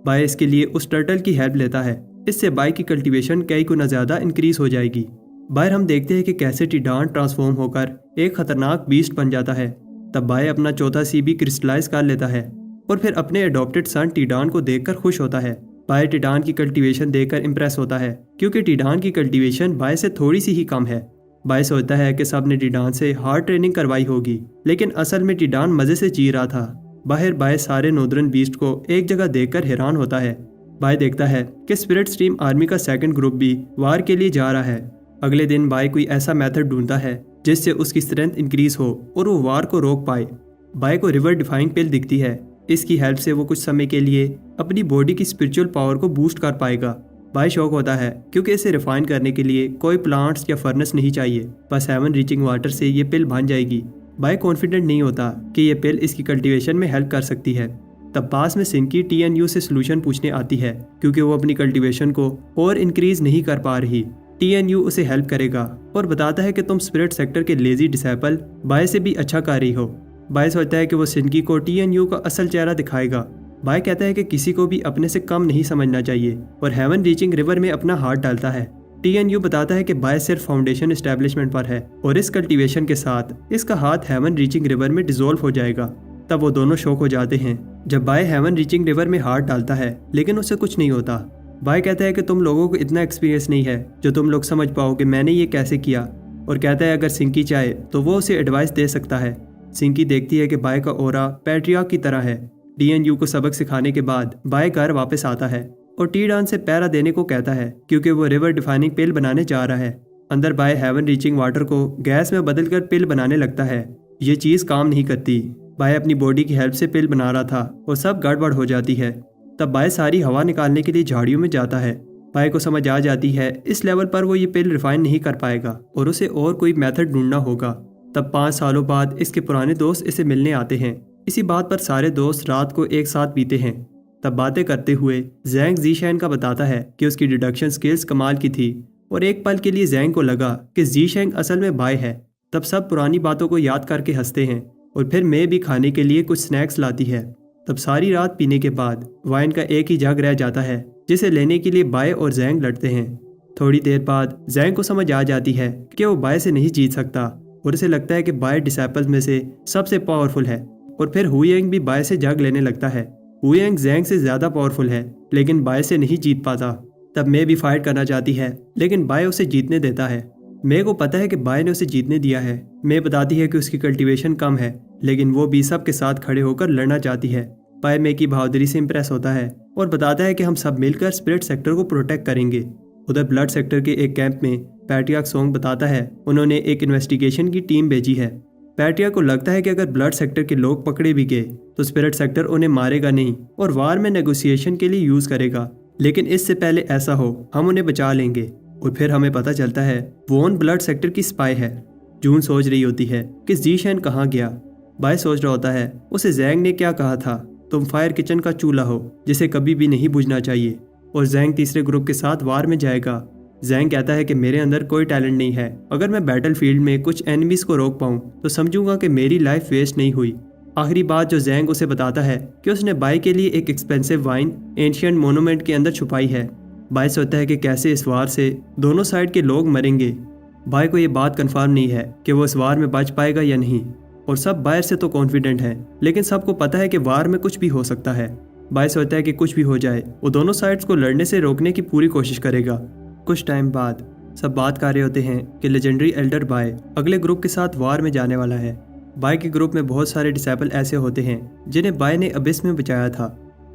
बाय इसके लिए उस टर्टल की हेल्प लेता है। इससे बाय की कल्टीवेशन कई गुना ज्यादा इंक्रीज हो जाएगी। बाहर हम देखते हैं कि कैसे टिडान ट्रांसफॉर्म होकर एक खतरनाक बीस्ट बन जाता है। तब बाय अपना चौथा सी भी क्रिस्टलाइज कर लेता है और फिर अपने अडॉप्टेड सन टिडान को देखकर खुश होता है। बाय टिडान की कल्टीवेशन देखकर इंप्रेस होता है क्योंकि टिडान की कल्टीवेशन बाय से थोड़ी सी ही कम है। बाय सोचता है कि सब ने टिडान से हार्ड ट्रेनिंग करवाई होगी, लेकिन असल में टिडान मजे से जी रहा था। बाहर बाय सारे नॉर्दर्न बीस्ट को एक जगह देखकर हैरान होता है। बाय देखता है कि स्पिरिट स्ट्रीम आर्मी का सेकंड ग्रुप भी वार के लिए जा रहा है। अगले दिन बाय कोई ऐसा मेथड ढूंढता है जिससे उसकी स्ट्रेंथ इंक्रीज हो और वो वार को रोक पाए। बाय को रिवर डिफाइंग पिल दिखती है। इसकी हेल्प से वो कुछ समय के लिए अपनी बॉडी की स्पिरिचुअल पावर को बूस्ट कर पाएगा। बाय शौक होता है क्योंकि इसे रिफाइन करने के लिए कोई प्लांट्स या फर्नेस नहीं चाहिए, बस हेवन रीचिंग वाटर से ये पिल बन जाएगी। बाय कॉन्फिडेंट नहीं होता कि ये पिल इसकी कल्टीवेशन में हेल्प कर सकती है। तब पास में सिंकी TNU से सोल्यूशन पूछने आती है क्योंकि वो अपनी कल्टीवेशन को और इंक्रीज नहीं कर पा रही। TNU उसे हेल्प करेगा और बताता है कि तुम स्पिरिट सेक्टर के लेजी डिसेबल बाय से भी अच्छा कर रही हो। बाय सोचता है कि वो सिंकी को TNU का असल चेहरा दिखाएगा। बाय कहता है कि किसी को भी अपने से कम नहीं समझना चाहिए और हेवन रीचिंग रिवर में अपना हाथ डालता है। TNU बताता है कि बाय सिर्फ फाउंडेशन एस्टेब्लिशमेंट पर है और इस कल्टीवेशन के साथ इसका हाथ हेवन रीचिंग रिवर में डिसॉल्व हो जाएगा। तब वो दोनों शॉक हो जाते हैं जब बाय हेवन रीचिंग रिवर में हाथ डालता है, लेकिन उससे कुछ नहीं होता। बाय कहता है कि तुम लोगों को इतना एक्सपीरियंस नहीं है जो तुम लोग समझ पाओ कि मैंने ये कैसे किया, और कहता है अगर सिंकी चाहे तो वो उसे एडवाइस दे सकता है। सिंकी देखती है कि बाय का ओरा पैट्रियार्क की तरह है। TNU को सबक सिखाने के बाद बाय घर वापस आता है और टीडान से पैरा देने को कहता है क्योंकि वो रिवर डिफाइनिंग पिल बनाने जा रहा है। अंदर बाय हेवन रीचिंग वाटर को गैस में बदलकर पिल बनाने लगता है। ये चीज़ काम नहीं करती। बाय अपनी बॉडी की हेल्प से पिल बना रहा था और सब गड़बड़ हो जाती है। तब बाय सारी हवा निकालने के लिए झाड़ियों में जाता है। बाय को समझ आ जाती है इस लेवल पर वो ये पिल रिफाइन नहीं कर पाएगा और उसे और कोई मेथड ढूंढना होगा। तब 5 सालों बाद इसके पुराने दोस्त इसे मिलने आते हैं। इसी बात पर सारे दोस्त रात को एक साथ पीते हैं। तब बातें करते हुए जैंग ज़ीशैन का बताता है कि उसकी डिडक्शन स्किल्स कमाल की थी और एक पल के लिए जैंग को लगा कि ज़ीशैंग असल में बाय है। तब सब पुरानी बातों को याद करके हंसते हैं और फिर मैं भी खाने के लिए कुछ स्नैक्स लाती है। तब सारी रात पीने के बाद वाइन का एक ही जग रह जाता है जिसे लेने के लिए बाय और जैंग लड़ते हैं। थोड़ी देर बाद जैंग को समझ आ जाती है कि वो बाय से नहीं जीत सकता और उसे लगता है कि बाय डिसाइपल्स में से सबसे पावरफुल है और फिर हुयेंग भी बाय से जग लेने लगता है। हुयेंग जैंग से ज़्यादा पावरफुल है लेकिन बाय से नहीं जीत पाता। तब मैं भी फाइट करना चाहती है लेकिन बाय उसे जीतने देता है। मैं को पता है कि बाय ने उसे जीतने दिया है। मैं बताती है कि उसकी कल्टीवेशन कम है लेकिन वो भी सब के साथ खड़े होकर लड़ना चाहती है। बाय मे की बहादुरी से इम्प्रेस होता है और बताता है कि हम सब मिलकर स्पिरिट सेक्टर को प्रोटेक्ट करेंगे। उधर ब्लड सेक्टर के एक कैंप में पैट्रियार्क सोंग बताता है उन्होंने एक इन्वेस्टिगेशन की टीम भेजी है। पैट्रियार्क को लगता है कि अगर ब्लड सेक्टर के लोग पकड़े भी गए तो स्पिरिट सेक्टर उन्हें मारेगा नहीं और वार में नेगोशिएशन के लिए यूज़ करेगा, लेकिन इससे पहले ऐसा हो हम उन्हें बचा लेंगे। और फिर हमें पता चलता है वोन ब्लड सेक्टर की स्पाई है। जून सोच रही होती है कि ज़ीशैन कहाँ गया। बाय सोच रहा होता है उसे जैंग ने क्या कहा था, तुम फायर किचन का चूल्हा हो जिसे कभी भी नहीं बुझना चाहिए। और जैंग तीसरे ग्रुप के साथ वार में जाएगा। जैंग कहता है कि मेरे अंदर कोई टैलेंट नहीं है, अगर मैं बैटल फील्ड में कुछ एनिमीज को रोक पाऊँ तो समझूंगा कि मेरी लाइफ वेस्ट नहीं हुई। आखिरी बात जो जैंग उसे बताता है कि उसने बाय के लिए एक एक्सपेंसिव वाइन एंशिएंट मोनूमेंट के अंदर छुपाई है। बाय सोचता है कि कैसे इस वार से दोनों साइड के लोग मरेंगे। बाय को ये बात कंफर्म नहीं है कि वो इस वार में बच पाएगा या नहीं और सब बाहर से तो कॉन्फिडेंट है लेकिन सबको पता है कि वार में कुछ भी हो सकता है। बाय सोचता है कि कुछ भी हो जाए वो दोनों साइड्स को लड़ने से रोकने की पूरी कोशिश करेगा। कुछ टाइम बाद सब बात कर रहे होते हैं कि लेजेंडरी एल्डर बाय अगले ग्रुप के साथ वार में जाने वाला है। बाय के ग्रुप में बहुत सारे डिसेबल ऐसे होते हैं जिन्हें बाय ने अबिस में बचाया था।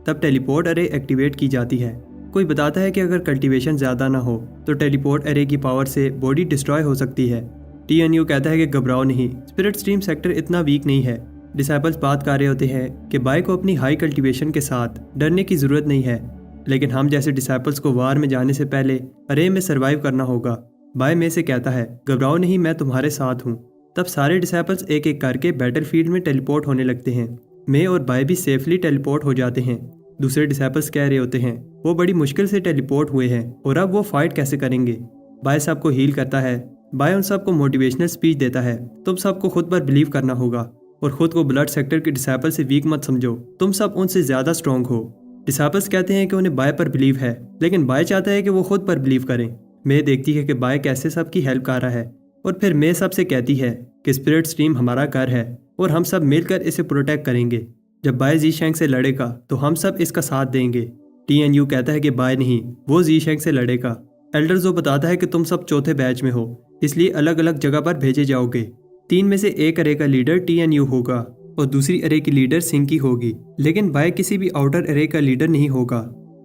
तब टेलीपोर्ट अरे एक्टिवेट की जाती है। कोई बताता है कि अगर कल्टीवेशन ज़्यादा ना हो तो टेलीपोर्ट अरे की पावर से बॉडी डिस्ट्रॉय हो सकती है। TNU कहता है कि घबराओ नहीं, स्पिरिट स्ट्रीम सेक्टर इतना वीक नहीं है। डिसेबल्स बात कर रहे होते हैं कि बाय को अपनी हाई कल्टीवेशन के साथ डरने की ज़रूरत नहीं है, लेकिन हम जैसे डिसेबल्स को वार में जाने से पहले अरे में सर्वाइव करना होगा। बाय में से कहता है घबराओ नहीं, मैं तुम्हारे साथ हूँ। तब सारे डिसेबल्स एक एक करके बैटल फील्ड में टेलीपोर्ट होने लगते हैं। मैं और बाय भी सेफली टेलीपोर्ट हो जाते हैं। दूसरे डिसेबल्स कह रहे होते हैं वो बड़ी मुश्किल से टेलीपोर्ट हुए हैं और अब वो फाइट कैसे करेंगे। बाय सबको हील करता है। बाय उन सबको मोटिवेशनल स्पीच देता है, तुम सबको खुद पर बिलीव करना होगा और खुद को ब्लड सेक्टर के डिसेबल से वीक मत समझो, तुम सब उनसे ज़्यादा स्ट्रॉन्ग हो। डिसेबल्स कहते हैं कि उन्हें बाय पर बिलीव है लेकिन बाय चाहता है कि वो खुद पर बिलीव करें। मैं देखती है कि बाय कैसे सबकी हेल्प कर रहा है और फिर मैं सबसे कहती है कि स्पिरिट स्ट्रीम हमारा घर है और हम सब मिलकर इसे प्रोटेक्ट करेंगे। जब बाय ज़ीशैंग से लड़ेगा तो हम सब इसका साथ देंगे। TNU कहता है कि बाय नहीं, वो ज़ीशैंग से लड़ेगा। एल्डर जो बताता है कि तुम सब चौथे बैच में हो इसलिए अलग अलग जगह पर भेजे जाओगे। 3 में से एक अरे का लीडर TNU होगा और दूसरी अरे की लीडर सिंकी होगी, लेकिन बाय किसी भी आउटर अरे का लीडर नहीं होगा।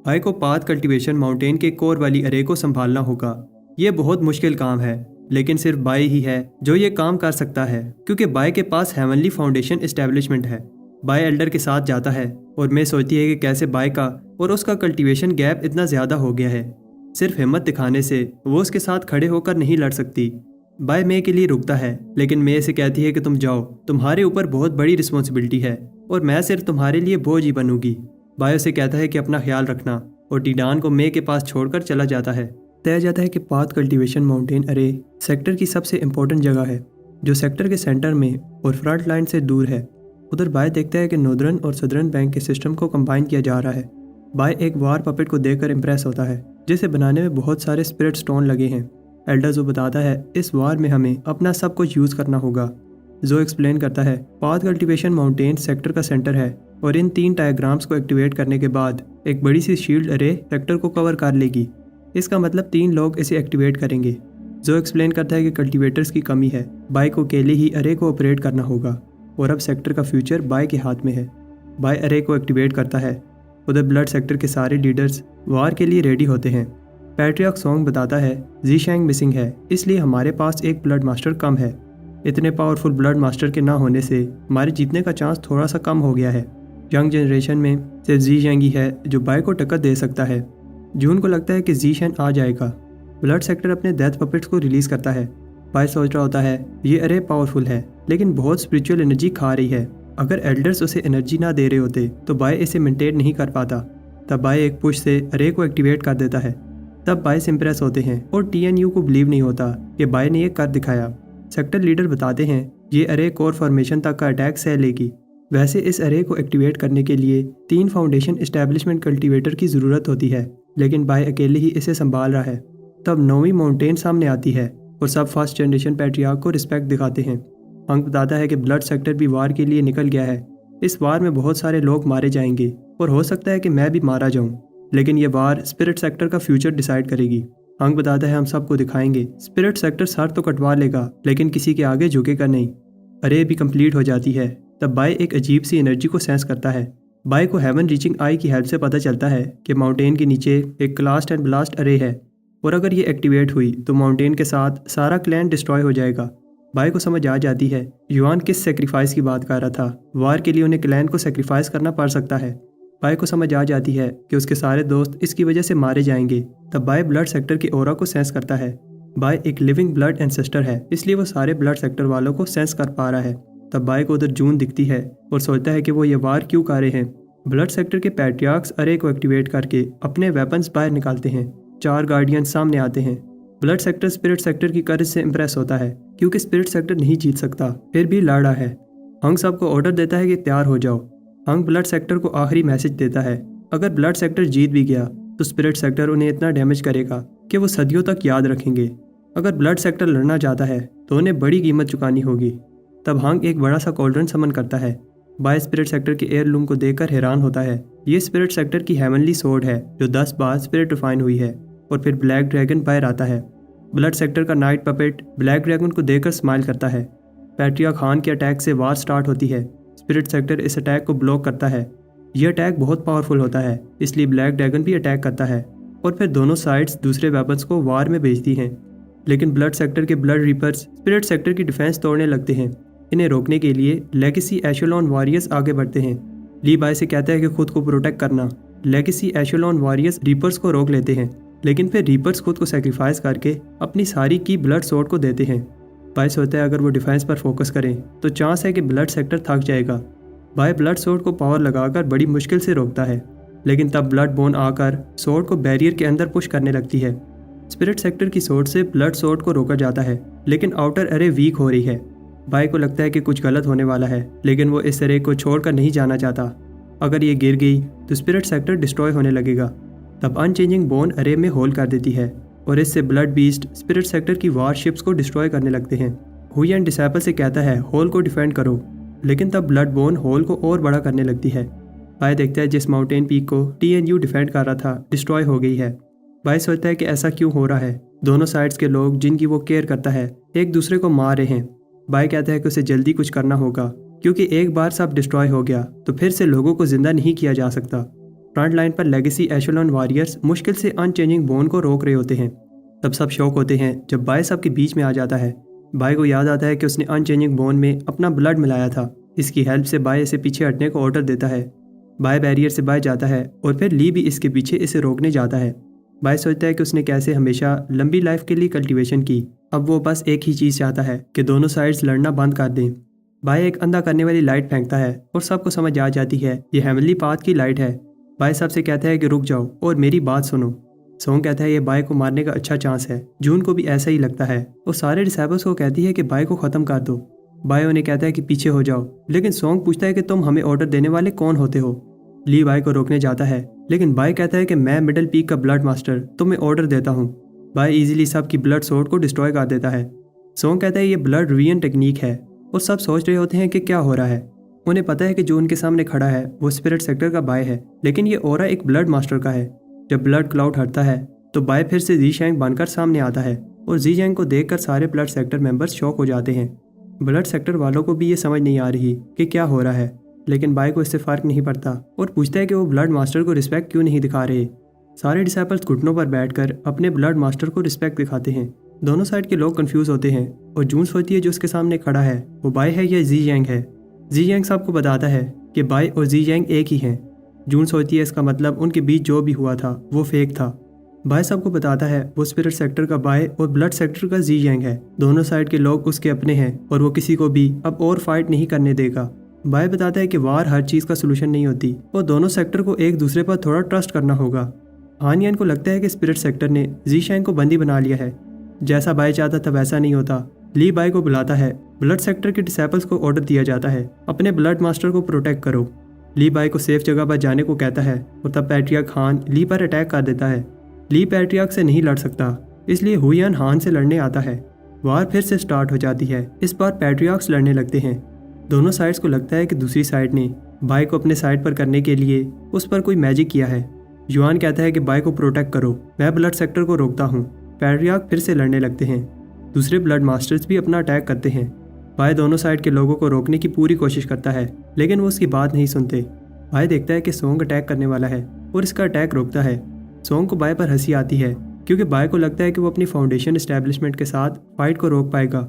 बाय को पाथ कल्टीवेशन माउंटेन के कोर वाली अरे को संभालना होगा। ये बहुत मुश्किल काम है लेकिन सिर्फ बाय ही है जो ये काम कर सकता है क्योंकि बाय के पास हेवनली फाउंडेशन एस्टेब्लिशमेंट है। बाय एल्डर के साथ जाता है और मैं सोचती है कि कैसे बाय का और उसका कल्टीवेशन गैप इतना ज़्यादा हो गया है। सिर्फ हिम्मत दिखाने से वो उसके साथ खड़े होकर नहीं लड़ सकती। बाय मे के लिए रुकता है लेकिन मे से कहती है कि तुम जाओ, तुम्हारे ऊपर बहुत बड़ी रिस्पॉन्सिबिलिटी है और मैं सिर्फ तुम्हारे लिए बोझ ही बनूंगी। बाय उसे कहता है कि अपना ख्याल रखना और टीडान को मे के पास छोड़कर चला जाता है। तय जाता है कि पाथ कल्टीवेशन माउंटेन अरे सेक्टर की सबसे इम्पोर्टेंट जगह है जो सेक्टर के सेंटर में और फ्रंट लाइन से दूर है। उधर बाय देखता है कि नॉर्दर्न और सदर्न बैंक के सिस्टम को कंबाइन किया जा रहा है। बाय एक वार पपेट को देखकर इम्प्रेस होता है जिसे बनाने में बहुत सारे स्पिरिट स्टोन लगे हैं। एल्डर जो बताता है इस वार में हमें अपना सब कुछ यूज़ करना होगा। जो एक्सप्लेन करता है पाथ कल्टीवेशन माउंटेन सेक्टर का सेंटर है और इन 3 डायग्राम्स को एक्टिवेट करने के बाद एक बड़ी सी शील्ड अरे सेक्टर को कवर कर लेगी। इसका मतलब 3 लोग इसे एक्टिवेट करेंगे। जो एक्सप्लेन करता है कि कल्टीवेटर्स की कमी है, बाय को अकेले ही अरे को ऑपरेट करना होगा और अब सेक्टर का फ्यूचर बाय के हाथ में है। बाय अरे को एक्टिवेट करता है। उधर ब्लड सेक्टर के सारे लीडर्स वार के लिए रेडी होते हैं। पैट्रियार्क सोंग बताता है ज़ीशैंग मिसिंग है इसलिए हमारे पास एक ब्लड मास्टर कम है। इतने पावरफुल ब्लड मास्टर के ना होने से हमारे जीतने का चांस थोड़ा सा कम हो गया है। यंग जनरेशन में सिर्फ ज़ीशैंग ही है जो बाय को टक्कर दे सकता है। जून को लगता है कि ज़ीशैंग आ जाएगा। ब्लड सेक्टर अपने डेथ पपेट्स को रिलीज़ करता है। बाय सोच रहा होता है ये अरे पावरफुल है लेकिन बहुत स्पिरिचुअल एनर्जी खा रही है। अगर एल्डर्स उसे एनर्जी ना दे रहे होते तो बाय इसे मेंटेन नहीं कर पाता। तब बाय एक पुश से अरे को एक्टिवेट कर देता है। तब बाय इम्प्रेस होते हैं और TNU को बिलीव नहीं होता कि बाय ने ये कर दिखाया। सेक्टर लीडर बताते हैं ये अरे कोर फॉर्मेशन तक का अटैक सह लेगी। वैसे इस अरे को एक्टिवेट करने के लिए 3 फाउंडेशन एस्टेब्लिशमेंट कल्टीवेटर की ज़रूरत होती है, लेकिन बाय अकेले ही इसे संभाल रहा है। तब 9वीं माउंटेन सामने आती है और सब फर्स्ट जनरेशन पैट्रियार्क को रिस्पेक्ट दिखाते हैं। हंक बताता है कि ब्लड सेक्टर भी वार के लिए निकल गया है। इस वार में बहुत सारे लोग मारे जाएंगे और हो सकता है कि मैं भी मारा जाऊं, लेकिन ये वार स्पिरिट सेक्टर का फ्यूचर डिसाइड करेगी। हंक बताता है हम सबको दिखाएंगे। स्पिरिट सेक्टर सर तो कटवा लेगा लेकिन किसी के आगे झुकेगा नहीं। अरे भी कंप्लीट हो जाती है। तब बाय एक अजीब सी एनर्जी को सेंस करता है। बाय को हेवन रीचिंग आई की हेल्प से पता चलता है कि माउंटेन के नीचे एक क्लास्ट एंड ब्लास्ट अरे है और अगर ये एक्टिवेट हुई तो माउंटेन के साथ सारा क्लैन डिस्ट्रॉय हो जाएगा। बाय को समझ आ जाती है युआन किस सेक्रीफाइस की बात कर रहा था। वार के लिए उन्हें क्लैन को सेक्रीफाइस करना पड़ सकता है। बाय को समझ आ जाती है कि उसके सारे दोस्त इसकी वजह से मारे जाएंगे। तब बाय ब्लड सेक्टर की ऑरा को सेंस करता है। बाय एक लिविंग ब्लड एंसेस्टर है, इसलिए वो सारे ब्लड सेक्टर वालों को सेंस कर पा रहा है। तब बाय को उधर जून दिखती है और सोचता है कि वो ये वार क्यों कर रहे हैं। ब्लड सेक्टर के पैट्रियार्क्स अरे को एक्टिवेट करके अपने वेपन्स बाहर निकालते हैं। 4 गार्डियन सामने आते हैं। ब्लड सेक्टर स्पिरिट सेक्टर की करेज से इम्प्रेस होता है क्योंकि स्पिरिट सेक्टर नहीं जीत सकता, फिर भी लड़ रहा है। हंक सबको ऑर्डर देता है कि तैयार हो जाओ। हंक ब्लड सेक्टर को आखिरी मैसेज देता है अगर ब्लड सेक्टर जीत भी गया तो स्पिरिट सेक्टर उन्हें इतना डैमेज करेगा कि वो सदियों तक याद रखेंगे। अगर ब्लड सेक्टर लड़ना चाहता है तो उन्हें बड़ी कीमत चुकानी होगी। तब हंक एक बड़ा सा कॉल्ड्रन समन करता है। बाय स्पिरिट सेक्टर के एयरलूम को देखकर हैरान होता है। ये स्पिरिट सेक्टर की हेवनली सोर्ड है जो 10 बार स्पिरिट रिफाइन हुई है। और फिर ब्लैक ड्रैगन बाहर आता है। ब्लड सेक्टर का नाइट पपेट ब्लैक ड्रैगन को देखकर स्माइल करता है। पैट्रिया खान के अटैक से वार स्टार्ट होती है। स्पिरिट सेक्टर इस अटैक को ब्लॉक करता है। यह अटैक बहुत पावरफुल होता है, इसलिए ब्लैक ड्रैगन भी अटैक करता है और फिर दोनों साइड्स दूसरे वेपन्स को वार में भेजती हैं। लेकिन ब्लड सेक्टर के ब्लड रीपर्स स्पिरिट सेक्टर की डिफेंस तोड़ने लगते हैं। इन्हें रोकने के लिए लेगेसी एशेलॉन वॉरियर्स आगे बढ़ते हैं। ली बाय से कहता है कि खुद को प्रोटेक्ट करना। लेगेसी एशेलॉन वॉरियर्स रीपर्स को रोक लेते हैं, लेकिन फिर रीपर्स खुद को सेक्रीफाइस करके अपनी सारी की ब्लड सोर्ड को देते हैं। बाय सोचता है अगर वो डिफेंस पर फोकस करें तो चांस है कि ब्लड सेक्टर थक जाएगा। बाय ब्लड सोर्ड को पावर लगाकर बड़ी मुश्किल से रोकता है, लेकिन तब ब्लड बोन आकर सोर्ड को बैरियर के अंदर पुश करने लगती है। स्पिरिट सेक्टर की सोर्ड से ब्लड सोर्ड को रोका जाता है, लेकिन आउटर अरे वीक हो रही है। बाय को लगता है कि कुछ गलत होने वाला है, लेकिन वो इस अरे को छोड़कर नहीं जाना चाहता। अगर ये गिर गई तो स्पिरिट सेक्टर डिस्ट्रॉय होने लगेगा। तब अनचेंजिंग बोन अरे में होल कर देती है और इससे ब्लड बीस्ट स्पिरिट सेक्टर की वार शिप्स को डिस्ट्रॉय करने लगते हैं। हुयन डिसेबल से कहता है होल को डिफेंड करो, लेकिन तब ब्लड बोन होल को और बड़ा करने लगती है। बाय देखता है जिस माउंटेन पीक को TNU डिफेंड कर रहा था डिस्ट्रॉय हो गई है। बाय सोचता है कि ऐसा क्यों हो रहा है। दोनों साइड्स के लोग जिनकी वो केयर करता है एक दूसरे को मार रहे हैं। बाय कहता है कि उसे जल्दी कुछ करना होगा क्योंकि एक बार सब डिस्ट्रॉय हो गया तो फिर से लोगों को जिंदा नहीं किया जा सकता। फ्रंट लाइन पर लेगेसी एशेलॉन वॉरियर्स मुश्किल से अनचेंजिंग बोन को रोक रहे होते हैं। तब सब शौक होते हैं जब बाय सबके बीच में आ जाता है। बाय को याद आता है कि उसने अनचेंजिंग बोन में अपना ब्लड मिलाया था। इसकी हेल्प से बाय इसे पीछे हटने को ऑर्डर देता है। बाय बैरियर से बाय जाता है और फिर ली भी इसके पीछे इसे रोकने जाता है। बाय सोचता है कि उसने कैसे हमेशा लंबी लाइफ के लिए कल्टीवेशन की, अब वो बस एक ही चीज़ चाहता है कि दोनों साइड्स लड़ना बंद कर दें। बाय एक अंधा करने वाली लाइट फेंकता है और सबको समझ आ जाती है ये हेवनली पाथ की लाइट है। बाय सबसे कहता है कि रुक जाओ और मेरी बात सुनो। सोंग कहता है ये बाय को मारने का अच्छा चांस है। जून को भी ऐसा ही लगता है। वो सारे डिसेबल्स को कहती है कि बाय को ख़त्म कर दो। बाय उन्हें कहता है कि पीछे हो जाओ, लेकिन सोंग पूछता है कि तुम हमें ऑर्डर देने वाले कौन होते हो। ली बाय को रोकने जाता है, लेकिन बाय कहता है कि मैं मिडल पीक का ब्लड मास्टर तुम्हें ऑर्डर देता हूँ। बाय इजीली सबकी ब्लड सोर्ड को डिस्ट्रॉय कर देता है। सोंग कहता है ये ब्लड रिविजन टेक्निक है और सब सोच रहे होते हैं कि क्या हो रहा है। उन्हें पता है कि जो उनके सामने खड़ा है वो स्पिरिट सेक्टर का बाय है, लेकिन ये ऑरा एक ब्लड मास्टर का है। जब ब्लड क्लाउड हटता है तो बाय फिर से जी शैंग बनकर सामने आता है और जी शैंग को देखकर सारे ब्लड सेक्टर मेंबर्स शॉक हो जाते हैं। ब्लड सेक्टर वालों को भी ये समझ नहीं आ रही कि क्या हो रहा है, लेकिन बाय को इससे फ़र्क नहीं पड़ता और पूछता है कि वो ब्लड मास्टर को रिस्पेक्ट क्यों नहीं दिखा रहे। सारे डिसेबल्स घुटनों पर बैठकर अपने ब्लड मास्टर को रिस्पेक्ट दिखाते हैं। दोनों साइड के लोग कंफ्यूज होते हैं और जून सोचती है जो उसके सामने खड़ा है वो बाय है या जी यांग है। जी यांग सबको बताता है कि बाय और जी यांग एक ही हैं। जून सोचती है इसका मतलब उनके बीच जो भी हुआ था वो फेक था। बाय सबको बताता है वो स्पिरिट सेक्टर का बाय और ब्लड सेक्टर का जी यांग है। दोनों साइड के लोग उसके अपने हैं और वो किसी को भी अब और फाइट नहीं करने देगा। बाय बताता है कि वार हर चीज़ का सोल्यूशन नहीं होती और दोनों सेक्टर को एक दूसरे पर थोड़ा ट्रस्ट करना होगा। हानियन को लगता है कि स्पिरिट सेक्टर ने ज़ीशैंग को बंदी बना लिया है। जैसा बाय चाहता था वैसा नहीं होता। ली बाय को बुलाता है। ब्लड सेक्टर के डिसेबल्स को ऑर्डर दिया जाता है, अपने ब्लड मास्टर को प्रोटेक्ट करो। ली बाय को सेफ जगह पर जाने को कहता है और तब पैट्रियार्क हान ली पर अटैक कर देता है। ली पैट्रियार्क से नहीं लड़ सकता, इसलिए हुयान हान से लड़ने आता है। वार फिर से स्टार्ट हो जाती है। इस बार पैट्रियार्क्स लड़ने लगते हैं। दोनों साइड्स को लगता है कि दूसरी साइड ने बाय को अपने साइड पर करने के लिए उस पर कोई मैजिक किया है। युआन कहता है कि बाय को प्रोटेक्ट करो, मैं ब्लड सेक्टर को रोकता हूँ। पैट्रियार्क फिर से लड़ने लगते हैं। दूसरे ब्लड मास्टर्स भी अपना अटैक करते हैं। बाय दोनों साइड के लोगों को रोकने की पूरी कोशिश करता है, लेकिन वो उसकी बात नहीं सुनते। बाय देखता है कि सोंग अटैक करने वाला है और इसका अटैक रोकता है। सोंग को बाय पर हंसी आती है क्योंकि बाय को लगता है कि वो अपनी फाउंडेशन एस्टैब्लिशमेंट के साथ फाइट को रोक पाएगा।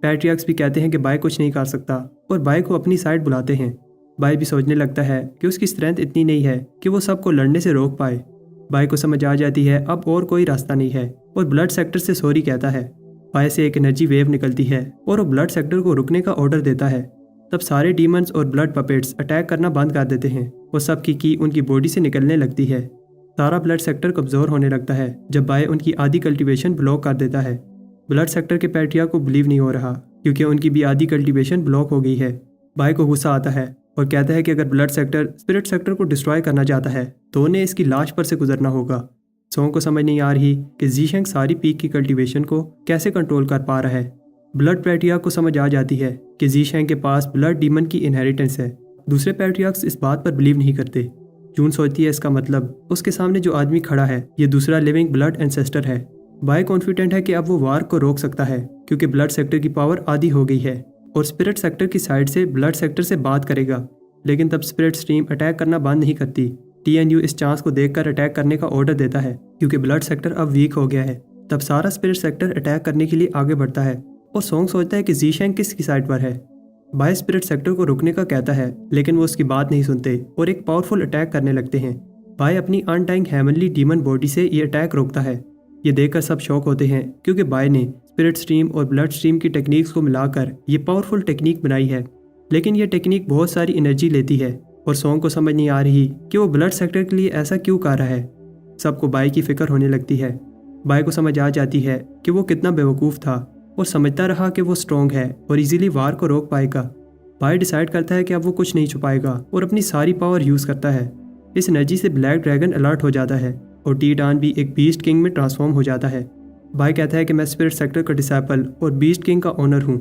पैट्रियार्क्स भी कहते हैं कि बाय कुछ नहीं कर सकता और बाय को अपनी साइड बुलाते हैं। बाय भी सोचने लगता है कि उसकी स्ट्रेंथ इतनी नहीं है कि वो सबको लड़ने से रोक पाए। बाय को समझ आ जाती है अब और कोई रास्ता नहीं है और ब्लड सेक्टर से सॉरी कहता है। बाय से एक एनर्जी वेव निकलती है और वो ब्लड सेक्टर को रुकने का ऑर्डर देता है। तब सारे डीमंस और ब्लड पपेट्स अटैक करना बंद कर देते हैं और सबकी की उनकी बॉडी से निकलने लगती है। सारा ब्लड सेक्टर कमज़ोर होने लगता है जब बाय उनकी आधी कल्टीवेशन ब्लॉक कर देता है। ब्लड सेक्टर के पैट्रिया को बिलीव नहीं हो रहा क्योंकि उनकी भी आधी कल्टीवेशन ब्लॉक हो गई है। बाय को गुस्सा आता है और कहता है कि अगर ब्लड सेक्टर स्पिरिट सेक्टर को डिस्ट्रॉय करना चाहता है तो उन्हें इसकी लाश पर से गुजरना होगा। सोंग को समझ नहीं आ रही कि ज़ीशैंग सारी पीक की कल्टीवेशन को कैसे कंट्रोल कर पा रहा है। ब्लड पैट्रियार्क को समझ आ जाती है कि ज़ीशैंग के पास ब्लड डीमन की इनहेरिटेंस है। दूसरे पैट्रियार्क्स इस बात पर बिलीव नहीं करते। जून सोचती है इसका मतलब उसके सामने जो आदमी खड़ा है ये दूसरा लिविंग ब्लड एंसेस्टर है। बाय कॉन्फिडेंट है कि अब वो वार को रोक सकता है क्योंकि ब्लड सेक्टर की पावर आधी हो गई है और स्पिरिट सेक्टर की साइड से ब्लड सेक्टर से बात करेगा। लेकिन तब स्पिरिट स्ट्रीम अटैक करना बंद नहीं करती। TNU इस चांस को देखकर अटैक करने का ऑर्डर देता है क्योंकि ब्लड सेक्टर अब वीक हो गया है। तब सारा स्पिरिट सेक्टर अटैक करने के लिए आगे बढ़ता है और सोंग सोचता है कि ज़ीशैंग किसकी साइड पर है। बाय स्पिरिट सेक्टर को रुकने का कहता है लेकिन वो उसकी बात नहीं सुनते और एक पावरफुल अटैक करने लगते हैं। बाय अपनी अनटाइंग हेवनली डीमन बॉडी से ये अटैक रोकता है। ये देखकर सब शॉक होते हैं क्योंकि बाय ने स्पिरिट स्ट्रीम और ब्लड स्ट्रीम की टेक्निक्स को मिलाकर ये पावरफुल टेक्निक बनाई है, लेकिन ये टेक्निक बहुत सारी एनर्जी लेती है और सोंग को समझ नहीं आ रही कि वो ब्लड सेक्टर के लिए ऐसा क्यों कर रहा है। सबको बाय की फिक्र होने लगती है। बाय को समझ आ जाती है कि वो कितना बेवकूफ़ था और समझता रहा कि वो स्ट्रॉन्ग है और इजीली वार को रोक पाएगा। बाय डिसाइड करता है कि अब वो कुछ नहीं छुपाएगा और अपनी सारी पावर यूज़ करता है। इस एनर्जी से ब्लैक ड्रैगन अलर्ट हो जाता है और टीडान भी एक बीस्ट किंग में ट्रांसफॉर्म हो जाता है। बाय कहता है कि मैं स्पिरिट सेक्टर का डिसाइपल और बीस्ट किंग का ओनर हूँ।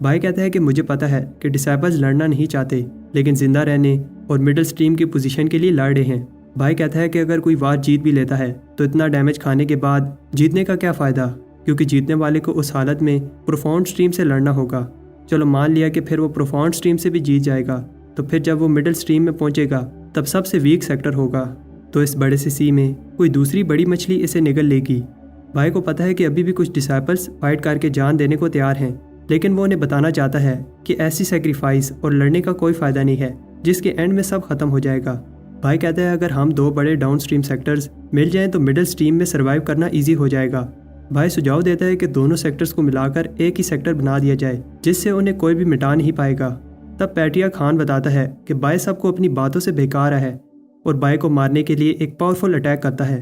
बाय कहता है कि मुझे पता है कि डिसाइपल्स लड़ना नहीं चाहते लेकिन जिंदा रहने और मिडिल स्ट्रीम की पोजीशन के लिए लड़ रहे हैं। बाय कहता है कि अगर कोई वार जीत भी लेता है तो इतना डैमेज खाने के बाद जीतने का क्या फ़ायदा, क्योंकि जीतने वाले को उस हालत में प्रोफाउंड स्ट्रीम से लड़ना होगा। चलो मान लिया कि फिर वो प्रोफाउंड स्ट्रीम से भी जीत जाएगा तो फिर जब वो मिडिल स्ट्रीम में पहुंचेगा तब सबसे वीक सेक्टर होगा तो इस बड़े से सी में कोई दूसरी बड़ी मछली इसे निगल लेगी। बाय को पता है कि अभी भी कुछ डिसाइपल्स फाइट करके जान देने को तैयार हैं, लेकिन वो उन्हें बताना चाहता है कि ऐसी सेक्रीफाइस और लड़ने का कोई फ़ायदा नहीं है जिसके एंड में सब खत्म हो जाएगा। बाय कहता है अगर हम दो बड़े डाउन स्ट्रीम सेक्टर्स मिल जाएं तो मिडिल स्ट्रीम में सर्वाइव करना ईजी हो जाएगा। बाय सुझाव देता है कि दोनों सेक्टर्स को मिलाकर एक ही सेक्टर बना दिया जाए जिससे उन्हें कोई भी मिटा नहीं पाएगा। तब पैट्रियार्क खान बताता है कि बाय सबको अपनी बातों से बेकार है और बाय को मारने के लिए एक पावरफुल अटैक करता है।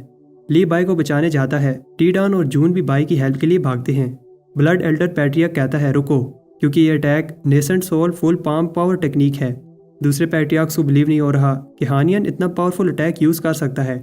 ली बाय को बचाने जाता है। टीडान और जून भी बाय की हेल्प के लिए भागते हैं। ब्लड एल्डर पैट्रियार्क कहता है रुको, क्योंकि ये attack nascent soul full palm power technique है। दूसरे पैट्रियार्क्स को बिलीव नहीं हो रहा कि हानियन इतना पावरफुल अटैक यूज़ कर सकता है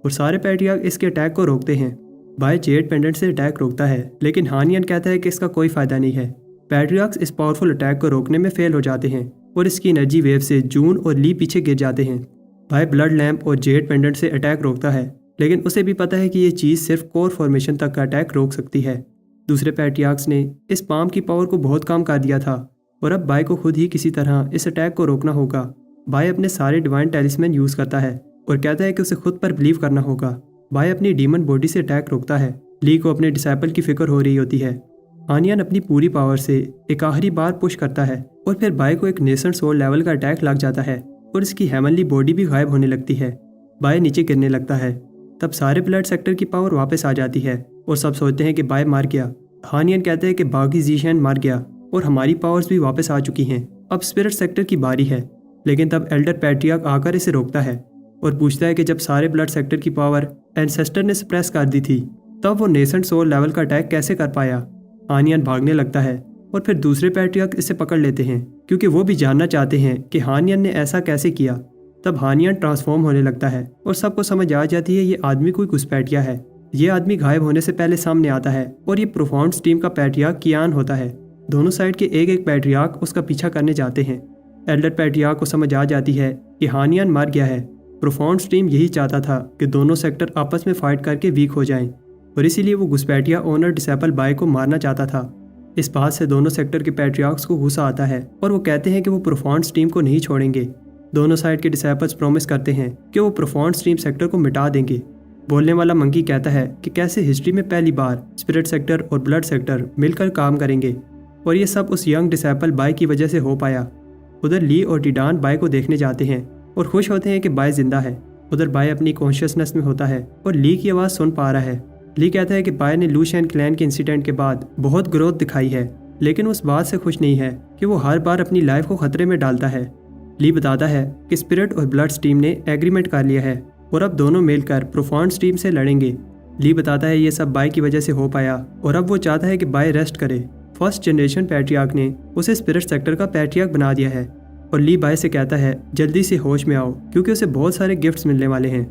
और सारे पैट्रियार्क इसके अटैक को रोकते हैं। बाय जेड पेंडेंट से अटैक रोकता है लेकिन हानियन कहता है कि इसका कोई फ़ायदा नहीं है। पैट्रियार्क्स इस पावरफुल अटैक को रोकने में फेल हो जाते हैं और इसकी एनर्जी वेव से जून और ली पीछे गिर जाते हैं। बाय ब्लड लैम्प और जेड पेंडेंट से अटैक रोकता है लेकिन उसे भी पता है कि ये चीज़ सिर्फ कोर फॉर्मेशन तक का अटैक रोक सकती है। दूसरे पैट्रियार्क्स ने इस पाम की पावर को बहुत कम कर दिया था और अब बाय को खुद ही किसी तरह इस अटैक को रोकना होगा। बाय अपने सारे डिवाइन टेलिस्मैन यूज़ करता है और कहता है कि उसे खुद पर बिलीव करना होगा। बाय अपनी डीमन बॉडी से अटैक रोकता है। ली को अपने डिसाइपल की फिक्र हो रही होती है। हानियन अपनी पूरी पावर से एक आखिरी बार पुश करता है और फिर बाय को एक नेसेंट सोल लेवल का अटैक लग जाता है और इसकी हेवनली बॉडी भी गायब होने लगती है। बाय नीचे गिरने लगता है। तब सारे ब्लड सेक्टर की पावर वापस आ जाती है और सब सोचते हैं कि बाय मार गया। हानियन कहते हैं कि बागी ज़ीशैन मार गया और हमारी पावर्स भी वापस आ चुकी हैं। अब स्पिरिट सेक्टर की बारी है, लेकिन तब एल्डर पैट्रियार्क आकर इसे रोकता है और पूछता है कि जब सारे ब्लड सेक्टर की पावर एंसेस्टर ने सप्रेस कर दी थी, तब वो नेसेंट सोल लेवल का अटैक कैसे कर पाया। हानियन भागने लगता है और फिर दूसरे पैट्रियार्क इसे पकड़ लेते हैं क्योंकि वो भी जानना चाहते हैं कि हानियन ने ऐसा कैसे किया। तब हानियन ट्रांसफॉर्म होने लगता है और सबको समझ आ जाती है ये आदमी कोई घुसपैठिया है। ये आदमी गायब होने से पहले सामने आता है और ये प्रोफाउंड्स टीम का पैट्रियार्क कियान होता है। दोनों साइड के एक एक पैट्रियार्क उसका पीछा करने जाते हैं। एल्डर पैट्रियार्क को समझ आ जाती है कि हानियन मर गया है। प्रोफाउंड्स टीम यही चाहता था कि दोनों सेक्टर आपस में फाइट करके वीक हो जाएं और इसीलिए वो घुसपैठिया ओनर डिसेबल बाय को मारना चाहता था। इस बात से दोनों सेक्टर के पैट्रियार्क्स को गुस्सा आता है और वो कहते हैं कि वो प्रोफाउंड्स टीम को नहीं छोड़ेंगे। दोनों साइड के डिसेबल्स प्रॉमिस करते हैं कि वो प्रोफाउंड्स टीम सेक्टर को मिटा देंगे। बोलने वाला मंकी कहता है कि कैसे हिस्ट्री में पहली बार स्पिरिट सेक्टर और ब्लड सेक्टर मिलकर काम करेंगे और ये सब उस यंग डिसेबल बाय की वजह से हो पाया। उधर ली और डिडान बाय को देखने जाते हैं और खुश होते हैं कि बाय जिंदा है। उधर बाय अपनी कॉन्शियसनेस में होता है और ली की आवाज़ सुन पा रहा है। ली कहता है कि बाय ने लूशियन क्लैन के इंसिडेंट के बाद बहुत ग्रोथ दिखाई है, लेकिन उस बात से खुश नहीं है कि वो हर बार अपनी लाइफ को खतरे में डालता है। ली बताता है कि स्पिरिट और ब्लड्स टीम ने एग्रीमेंट कर लिया है और अब दोनों मिलकर प्रोफाउंड्स टीम से लड़ेंगे। ली बताता है ये सब बाय की वजह से हो पाया और अब वो चाहता है कि बाय रेस्ट करे। फर्स्ट जनरेशन पैट्रियार्क ने उसे स्पिरिट सेक्टर का पैट्रियार्क बना दिया है और ली बाय से कहता है जल्दी से होश में आओ क्योंकि उसे बहुत सारे गिफ्ट्स मिलने वाले हैं।